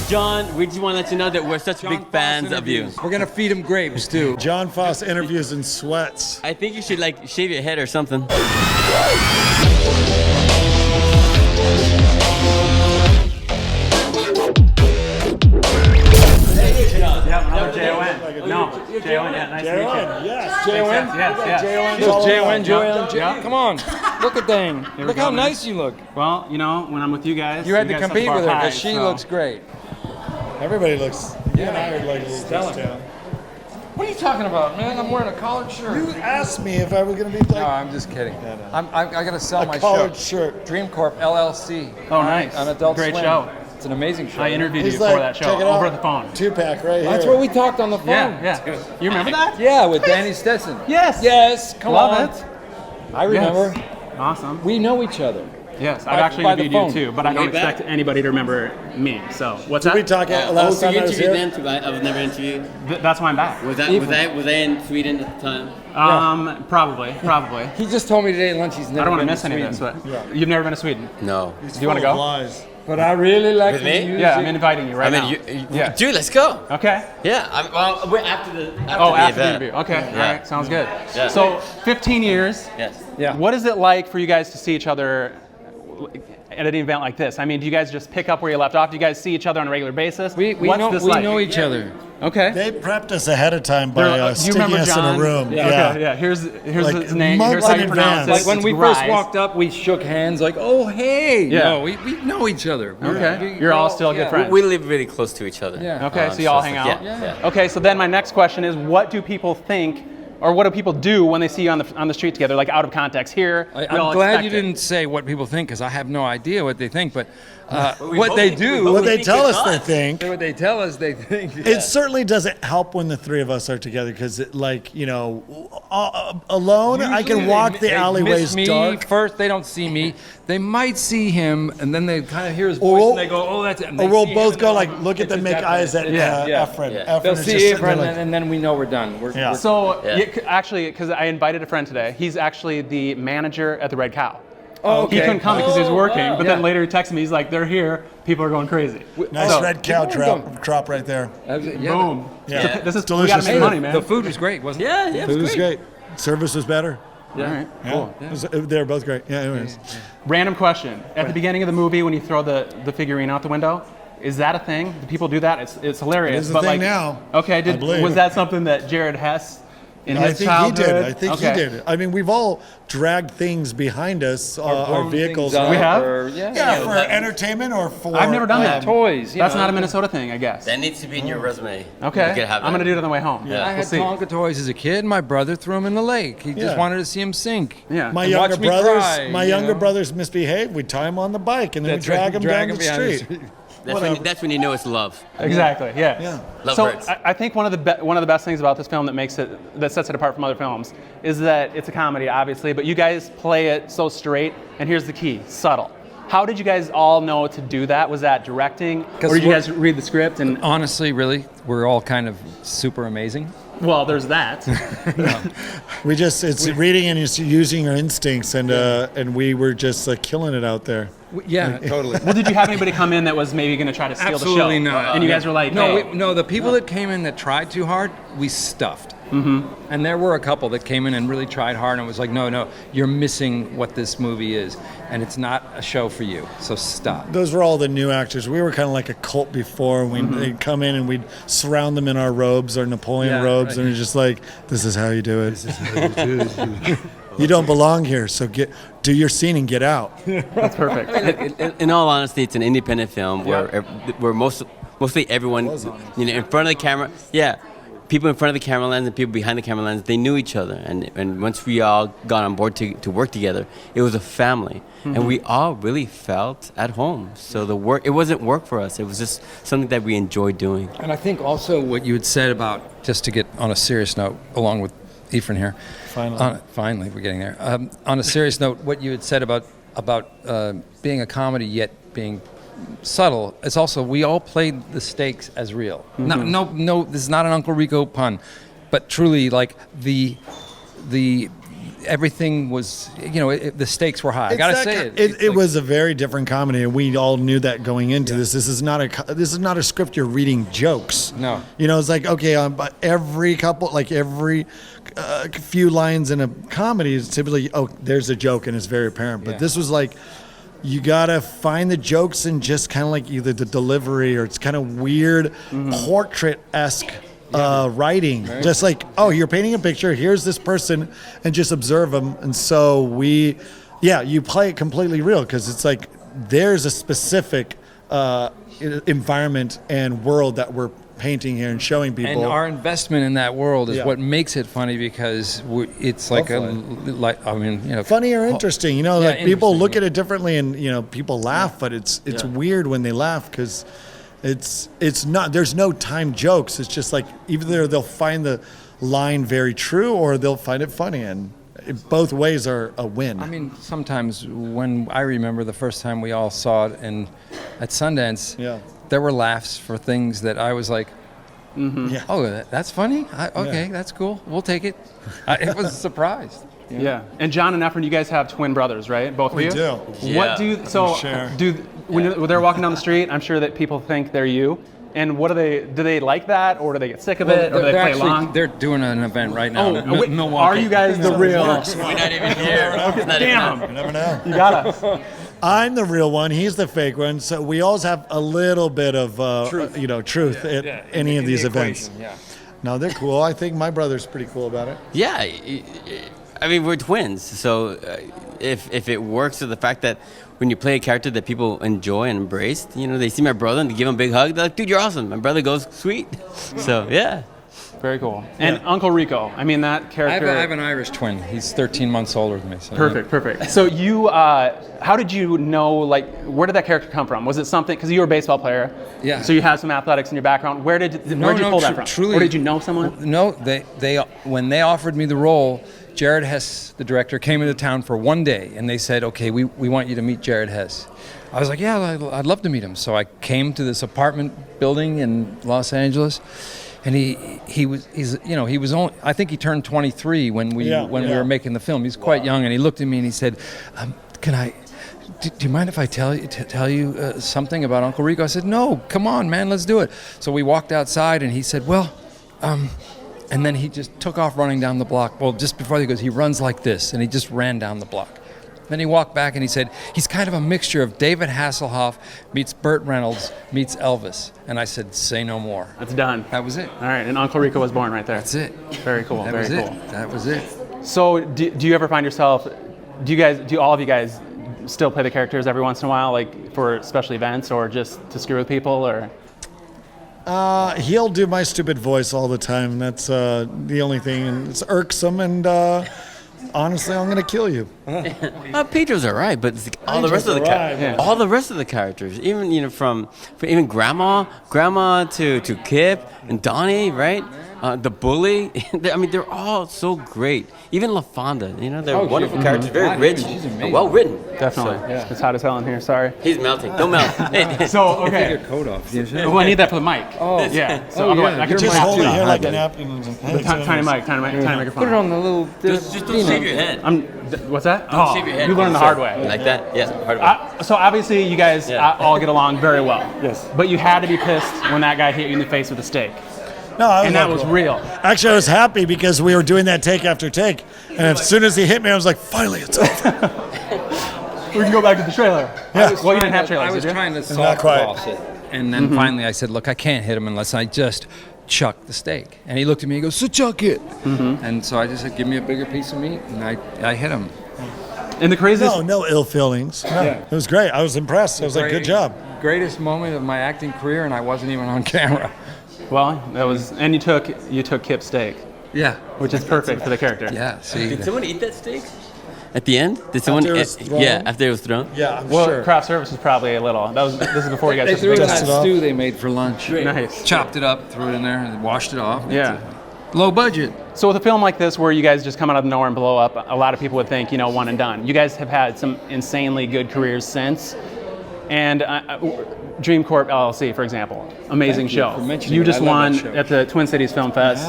John, we just want to let you know that we're such big fans of you. We're gonna feed him grapes too. John Foss interviews in sweats. I think you should like shave your head or something. J-O-N. No, J-O-N, yeah, nice to meet you. Yes. J-O-N? Yes. J-O-N, Yeah. J-O-N. Come on, look at thing. we Look go, how man. nice you look. Well, you know, when I'm with you guys, You had to guys compete set the with her bar because high, she so- looks great. Everybody looks. Yeah, I would like a little Stellar. touchdown. What are you talking about, man? I'm wearing a collared shirt. You asked me if I was going to be No, like I'm just kidding. I gotta sell a my collared show. shirt. Dream Corp LLC. Oh, nice. On Adult Great Swim. show. It's an amazing show. I interviewed He's you like, for that check show it over out. the phone. 2-pack right here. That's what we talked on the phone. Yeah. You remember that? Yeah, with Danny Stetson. Yes. Yes, come Love on. it. I remember. Yes. Awesome. We know each other. Yes, By- I've actually by the interviewed you phone. too, but I don't Way back? expect anybody to remember me. So what's Did that? we talk last so time you I was interviewed here? them too. I was never interviewed. That's why I'm back. Was Ethan. they in Sweden at the time? Probably. He just told me today at lunch he's never I don't want to been miss any of this, Sweden. but you've never been to Sweden. No. Do you want to go? Lies. But I really like With the me? music. Yeah, I'm inviting you right now. Yeah. Dude, let's go. Okay. Yeah. Well, we're after the After the event. interview. Okay. Yeah. All right. Sounds good. Yeah. So 15 years. Yes. Yeah. What is it like for you guys to see each other at an event like this? I mean, do you guys just pick up where you left off? Do you guys see each other on a regular basis? We What's know this we like? know each other. Okay. They prepped us ahead of time by Do you sticking remember us John? in a room. Yeah. Okay. Yeah. Here's Like, his name. months Here's how in you pronounce advance. it. Like when It's we first Rise. walked up, we shook hands like, oh, hey. Yeah. No, we know each other. Okay. You're all still good friends. We live really close to each other. Yeah. Okay, so you all hang it's out? like- Yeah. Okay, so then my next question is, what do people think, or what do people do when they see you on the street together, like out of context? Here, we all I'm glad expect you it. didn't say what people think because I have no idea what they think, but we what hope they they- do, we What hope they think tell it's us they us. think. what they tell us they think. It certainly doesn't help when the three of us are together because, alone I can Usually walk they the alleyways miss me dark. first. They don't see me. They might see him, and then they kind of hear his voice, Or we'll- and they go, "Oh, that's it." And Or they we'll see him, both and go they're like, look at "It's them, a make definite." eyes at Yeah. Efren. Yeah. Efren They'll is see just sitting there Efren, like, and then we know we're done. Yeah. So, Yeah. actually, because I invited a friend today, he's actually the manager at the Red Cow. Oh, okay. He couldn't come because he was working, wow. but then Yeah. later he texted me, he's like, they're here, people are going crazy. nice So- red cow People don't crop right there. Boom. Yeah. This is Delicious we gotta make food. money, man. The food was great, wasn't it? Yeah, Food was great. Service was better. All right. Yeah. Cool. They were both great. Yeah, anyways. Random question. At the beginning of the movie, when you throw the figurine out the window, is that a thing? Do people do that? It's hilarious. It is a but thing like, now, Okay, I believe. was that something that Jared Hess in I his think childhood? he did. I think Okay. he did. I mean, we've all dragged things behind us, our Blown vehicles. things up, We have? or- Yeah, for entertainment or for. I've never done that. Toys. You That's know. not a Minnesota thing, I guess. That needs to be in your resume. Okay, You could have I'm gonna that. do it on the way home. Yeah. I We'll had see. Tonka toys as a kid. My brother threw them in the lake. He just Yeah. wanted to see him sink. Yeah. My And younger watch me brothers, cry, my you younger know? brothers misbehave. We tie them on the bike and then we That's right, drag them drag down 'em the behind the street. That's when you know it's love. Exactly. Yeah. Yeah. Love so hurts. I think one of the best things about this film that sets it apart from other films is that it's a comedy, obviously, but you guys play it so straight. And here's the key: subtle. How did you guys all know to do that? Was that directing, or did you guys read the script? And Honestly, really, we're all kind of super amazing. well, there's that. It's reading and it's using your instincts, and we were just killing it out there. Yeah, totally. Well, did you have anybody come in that was maybe going to try to steal Absolutely the show? not. And you guys were like, no, hey. no. The people that came in that tried too hard, we stuffed. Mm-hmm. And there were a couple that came in and really tried hard and was like, no, you're missing what this movie is, and it's not a show for you. So stop. Those were all the new actors. We were kind of like a cult before. They'd come in and we'd surround them in our robes, our Napoleon Yeah, robes, right. and it's just like, this is how you do it. You don't belong here, so do your scene and get out. That's perfect. In all honesty, it's an independent film where mostly everyone, in front of the camera. Yeah, people in front of the camera lens and people behind the camera lens, they knew each other, and once we all got on board to work together, it was a family, and we all really felt at home. So it wasn't work for us; it was just something that we enjoyed doing. And I think also what you had said about, just to get on a serious note, along with Efren here. Finally, we're getting there. On a serious note, what you had said about being a comedy yet being subtle, it's also, we all played the stakes as real. No, this is not an Uncle Rico pun, but truly, like the everything was, the stakes were high. I gotta say it. It was a very different comedy, and we all knew that going into this. This is not a script you're reading jokes. No. It's like, okay, but every few lines in a comedy is typically, there's a joke and it's very apparent. But this was like, you gotta find the jokes and just kind of like either the delivery or it's kind of weird portrait-esque writing. Right. Just like, you're painting a picture, here's this person, and just observe them. And so you play it completely real because it's like there's a specific environment and world that we're painting here and showing people. And our investment in that world is what makes it funny because it's like funny or interesting. People look at it differently, and people laugh, but it's weird when they laugh because it's not. There's no timed jokes. It's just like either they'll find the line very true or they'll find it funny, and both ways are a win. I mean, sometimes when I remember the first time we all saw it at Sundance. Yeah. There were laughs for things that I was like, that's funny? That's cool. We'll take it. It was a surprise. Yeah. And John and Efren, you guys have twin brothers, right? Both of you? We do. Yeah. When they're walking down the street, I'm sure that people think they're you. And do they like that, or do they get sick of it, or do they play along? They're doing an event right now in Milwaukee. Are you guys the real? We're not even here. Damn. You never know. You got us. I'm the real one. He's the fake one. So we always have a little bit of truth at any of these events. Yeah. No, they're cool. I think my brother's pretty cool about it. Yeah, I mean, we're twins, so if it works with the fact that when you play a character that people enjoy and embrace, they see my brother and they give him a big hug, they're like, dude, you're awesome. My brother goes, sweet. So, yeah. Very cool. And Uncle Rico, I mean, that character... I have an Irish twin. He's 13 months older than me. So Perfect. So you, how did you know, where did that character come from? Was it something, because you were a baseball player, so you have some athletics in your background. Where did you pull that from? Truly, or did you know someone? No, they when they offered me the role, Jared Hess, the director, came into town for one day, and they said, okay, we want you to meet Jared Hess. I was like, yeah, I'd love to meet him. So I came to this apartment building in Los Angeles, and he was only, I think he turned 23 when we were making the film. He's quite young, and he looked at me and he said, do you mind if I tell you something about Uncle Rico? I said, no, come on, man, let's do it. So we walked outside, and he said, and then he just took off running down the block. Well, just before he goes, he runs like this, and he just ran down the block. Then he walked back and he said, he's kind of a mixture of David Hasselhoff meets Burt Reynolds meets Elvis. And I said, say no more. That's done. That was it. All right, and Uncle Rico was born right there. That's it. Very cool. That was it. So do you ever find yourself, do all of you guys still play the characters every once in a while, for special events or just to screw with people, or? He'll do my stupid voice all the time. That's the only thing. And it's irksome, and honestly, I'm gonna kill you. Pedro's all right, but it's all the rest of all the rest of the characters, even from even Grandma to Kip and Donnie, right? The bully. They're all so great. Even LaFonda, they're wonderful characters, very rich, and well written. Definitely. So, it's hot as hell in here. Sorry. He's melting. Don't melt. So okay. Take your coat off. Well, I need that for the mic. Oh yeah. So otherwise, I can just hold it here like a napkin. Tiny microphone. Put it on the little. Just don't shave your head. What's that? Don't shave your head. You learned the hard way. Like that? Yes, hard way. So obviously you guys all get along very well. Yes. But you had to be pissed when that guy hit you in the face with a steak. No, that was real. Actually, I was happy because we were doing that take after take, and as soon as he hit me, I was like, finally, it's over. We can go back to the trailer. Yeah. Well, you didn't have trailers, I was did you? trying to Not quite. soft it. And then finally I said, look, I can't hit him unless I just chuck the steak. And he looked at me and he goes, so chuck it. And so I just said, give me a bigger piece of meat. And I hit him. And the craziest... No ill feelings. No, it was great. I was impressed. I was like, good job. Greatest moment of my acting career, and I wasn't even on camera. Well, that was... And you took Kip's steak. Yeah. Which is perfect for the character. Yeah, see. Did someone eat that steak? At the end? Did someone? After it was thrown? Yeah, after it was thrown. Yeah, I'm Well, sure. craft service was probably a little. This is before you guys. They threw it in that Dust it off. stew they made for lunch. Nice. Chopped it up, threw it in there, and washed it off. Yeah. Low budget. So with a film like this, where you guys just come out of nowhere and blow up, a lot of people would think, one and done. You guys have had some insanely good careers since. And Dream Corp LLC, for example, amazing Thank you show. for mentioning You it. just I love won that show. at the Twin Cities Film Fest,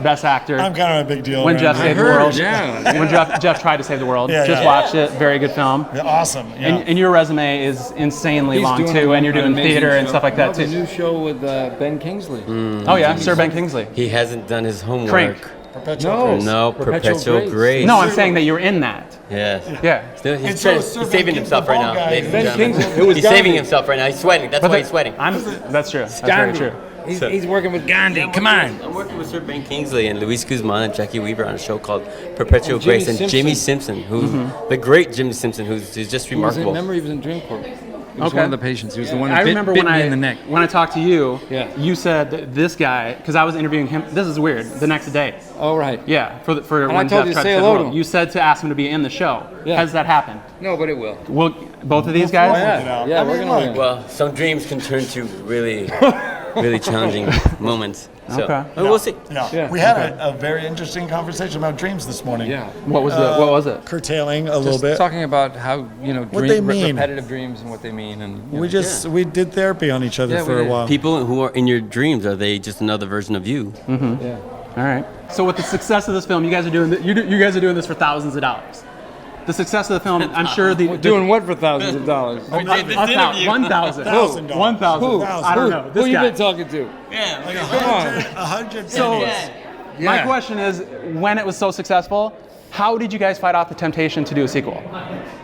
best actor. I'm kind of a big deal. When around Jeff here. saved the heard, world. yeah. When Jeff tried to save the world. Yeah, Just yeah. watched it. Very good film. Yeah, awesome. Yeah. And your resume is insanely long too, and you're doing theater and stuff like that The too. new show with Ben Kingsley. Oh yeah, Sir Ben Kingsley. He hasn't done his homework. Crank. Perpetual. No, Perpetual Grace. Grace. No, I'm saying that you were in that. Yes. Yeah. Still, he's, And so is Sir he's Ben saving Kingsley, himself the right bald now, guy. ladies Ben and gentlemen. Kingsley. It was He's saving Gandhi. himself right now. He's sweating. That's why he's sweating. That's true. That's very true. He's working with Gandhi. Come on. I'm working with Sir Ben Kingsley and Luis Guzman and Jackie Weaver on a show called Perpetual And Jimmy Grace, and Simpson. Jimmy Simpson, who's the great Jimmy Simpson, who's just remarkable. Remember, he was in Dream Corp. He was Okay. one of the patients. He was the one I that remember bit when me in the neck. when I talked to you, Yeah. you said that this guy, because I was interviewing him. This is weird. The next day, Oh, right. yeah, for I when told Jeff you to tried say save the hello to world. him. You said to ask him to be in the show. Yeah. Has that happened? No, but it will. Will both of these guys? Oh, yeah. Yeah, I we're mean, going to look. win. Well, some dreams can turn to really, really challenging moments. So, Okay. we'll see. Yeah. Yeah. We had a very interesting conversation about dreams this morning. Yeah. What was it? Curtailing a little Just bit. talking about how, What they mean. repetitive dreams and what they mean. And We did therapy on each other Yeah, we for a did. while. People who are in your dreams, are they just another version of you? Yeah. All right. So with the success of this film, you guys are doing you guys are doing this for thousands of dollars. The success of the film, I'm sure Doing what for thousands of dollars? 1,000. 1,000. 1,000. Who? I don't know. This Who you guy. been talking to? Come on. 100 So, pennies. my Yeah. question is, when it was so successful, how did you guys fight off the temptation to do a sequel?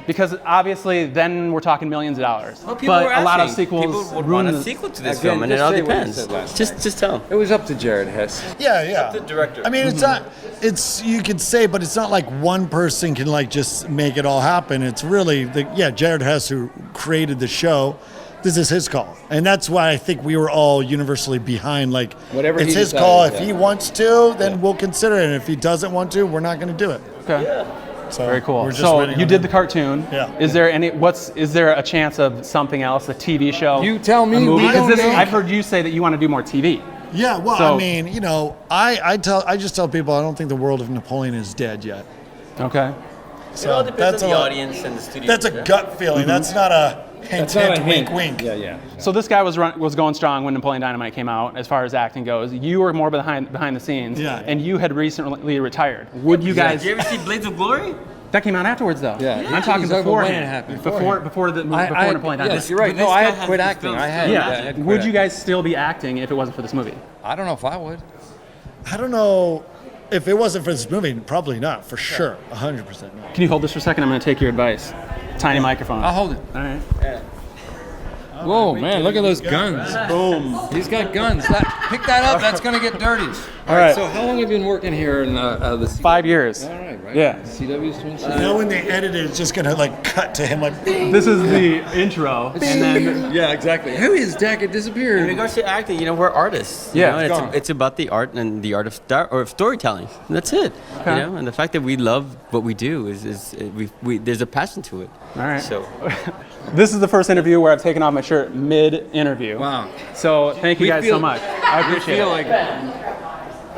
Because obviously, then we're talking millions of dollars. Well, people but were a lot of asking. sequels People would ruin want a the- sequel to this Again, film, and it just all say what you depends. said last Just tell 'em. It was up to Jared Hess. Yeah. The director. I mean, it's not. It's you could say, but it's not like one person can like just make it all happen. It's really Jared Hess who created the show. This is his call, and that's why I think we were all universally behind. Like, Whatever it's he his decided, call. If yeah. he wants to, then we'll consider it. And if he doesn't want to, we're not going to do it. Okay. So Very cool. We're just So waiting you on did him. the cartoon. Yeah. Is there a chance of something else, a TV show? You tell me, a movie? we 'Cause don't know. I've heard you say that you want to do more TV. Yeah, well, So- I mean, I just tell people I don't think the world of Napoleon is dead yet. Okay. It all depends on the a- audience and the studio. That's a gut feeling. That's not a hint, That's not hint, a wink, hint. wink. Yeah. So this guy was going strong when Napoleon Dynamite came out, as far as acting goes. You were more behind the scenes, Yeah. and you had recently retired. Would you guys? Did you ever see Blades of Glory? That came out afterwards, though. Yeah. I'm talking He's talking before when it happened. Before Napoleon Dynamite. Yes, you're right. No, This I guy had has quit this acting. film I had. Yeah. I had quit Would you acting. guys still be acting if it wasn't for this movie? I don't know if I would. I don't know if it wasn't for this movie. Probably not, for sure. 100% not. Can you hold this for a second? I'm going to take your advice. Tiny microphone. I'll hold it. All right. Whoa, man, look at those guns. Boom. He's got guns. Pick that up. That's going to get dirty. All right. So how long have you been working here in the CW? 5 years. All right. Yeah. CW's Twin Cities. You know when they edit it, it's just gonna like cut to him like. This is the intro, and then Yeah, exactly. Who is Dak? It In disappeared. regards to acting, we're artists. Yeah, and it's it's about the art and the art of storytelling. And that's it. Okay. And the fact that we love what we do is we there's a passion to it. all right. So This is the first interview where I've taken off my shirt mid-interview. Wow. So thank you We guys feel- so much. I I appreciate feel it. like.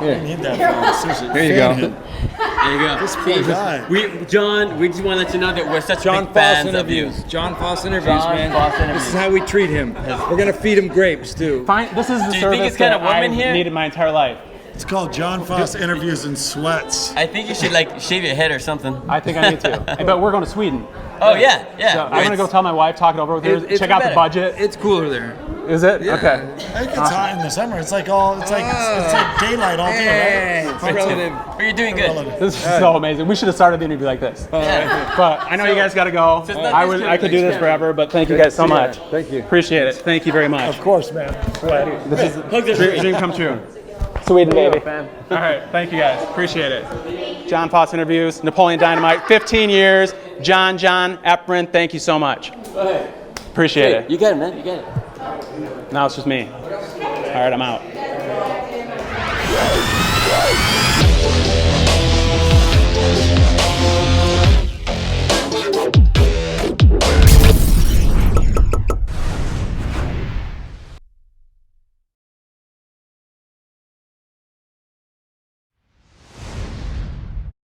Need that. Seriously. Here you go. there you go. This poor guy. John, we just want to let you know that we're such John big Foss fans of interviews. you. John Foss interviews, John man. Foss interviews. This is how we treat him. We're gonna feed him grapes too. Fine. This is the Do you think service it's kinda that I've woman here? needed my entire life. It's called John Foss Interviews in Sweats. I think you should shave your head or something. I think I need to. But we're going to Sweden. Oh yeah. So I'm going to go tell my wife, talk it over with her, It's check out the better. budget. It's cooler there. Is it? Yeah. Okay. I think it's hot in the summer. It's like daylight all day, right? It's relative. But you're doing good. This is so amazing. We should have started the interview like this. Yeah. But I know you guys got to go. it's not I could do this forever, but thank you guys so much. Thank you. Appreciate it. Thank you very much. Of course, man. This is Hug this dream come true. Sweden, baby. All right, thank you guys. Appreciate it. John Foss interviews, Napoleon Dynamite, 15 years. John Eprin, thank you so much. Appreciate it. You got it, man. You got it. Now it's just me. All right, I'm out.